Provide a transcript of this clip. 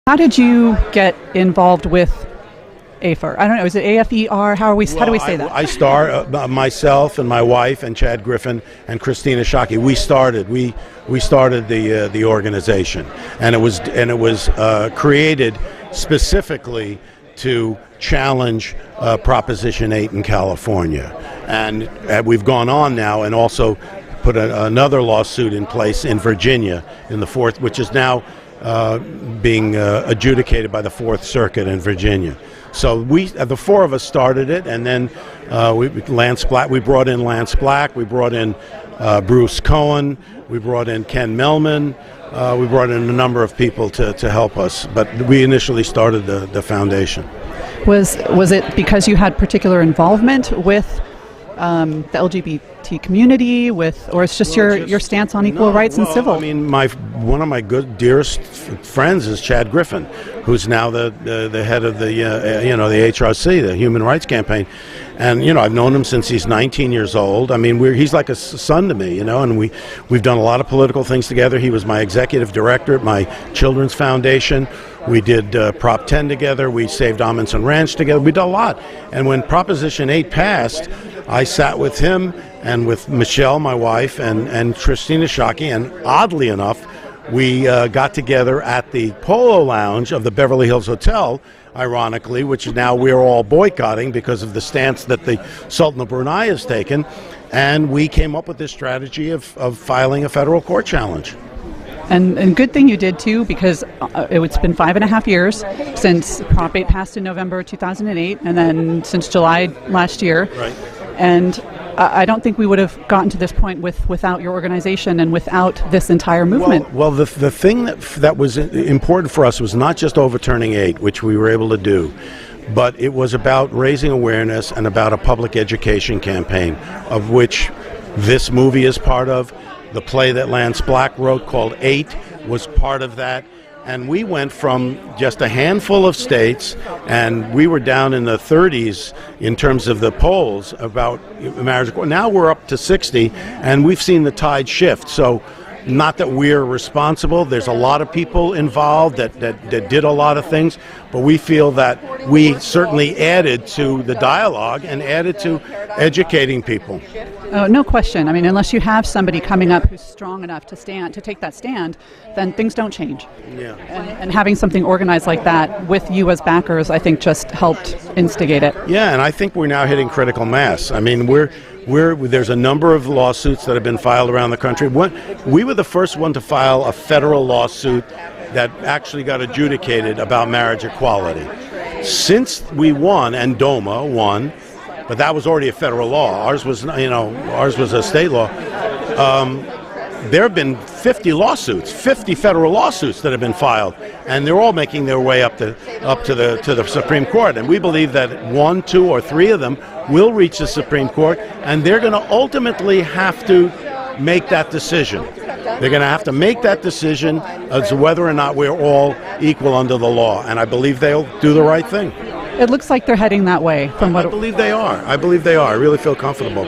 How did you get involved with AFER? I don't know. Is it AFER? How do we say that? I myself and my wife and Chad Griffin and Christina Shockey. We started the organization, and it was created specifically to challenge Proposition 8 in California, and we've gone on now and also put another lawsuit in place in Virginia in the fourth, which is now being adjudicated by the Fourth Circuit in Virginia. So the four of us started it, and then we brought in Lance Black, we brought in Bruce Cohen, we brought in Ken Melman, we brought in a number of people to help us. But we initially started the foundation. Was it because you had particular involvement with the LGBT community, or it's just your stance on equal rights and civil? I mean, one of my dearest friends is Chad Griffin, who's now the head of the HRC, the Human Rights Campaign, and I've known him since he's 19 years old. I mean, he's like a son to me, and we've done a lot of political things together. He was my executive director at my children's foundation. We did Prop 10 together. We saved Amundsen Ranch together. We did a lot. And when Proposition 8 passed, I sat with him and with Michelle, my wife, and Christina Shockey, and oddly enough, we got together at the Polo Lounge of the Beverly Hills Hotel, ironically, which now we're all boycotting because of the stance that the Sultan of Brunei has taken, and we came up with this strategy of filing a federal court challenge. And good thing you did, too, because it's been 5.5 years since Prop 8 passed in November 2008, and then since July last year. Right. And I don't think we would have gotten to this point without your organization and without this entire movement. Well, the thing that was important for us was not just overturning 8, which we were able to do, but it was about raising awareness and about a public education campaign, of which this movie is part of. The play that Lance Black wrote called 8 was part of that. And we went from just a handful of states, and we were down in the 30s in terms of the polls about marriage. Now we're up to 60, and we've seen the tide shift. So not that we're responsible. There's a lot of people involved that did a lot of things, but we feel that we certainly added to the dialogue and added to educating people. No question. I mean, unless you have somebody coming up who's strong enough to take that stand, then things don't change. Yeah. And having something organized like that with you as backers, I think, just helped instigate it. Yeah, and I think we're now hitting critical mass. I mean, there's a number of lawsuits that have been filed around the country. We were the first one to file a federal lawsuit that actually got adjudicated about marriage equality. Since we won, and DOMA won, but that was already a federal law. Ours was a state law. There have been 50 federal lawsuits that have been filed, and they're all making their way up to the Supreme Court. And we believe that 1, 2, or 3 of them will reach the Supreme Court, and they're going to ultimately have to make that decision. They're going to have to make that decision as to whether or not we're all equal under the law, and I believe they'll do the right thing. It looks like they're heading that way. I believe they are. I really feel comfortable.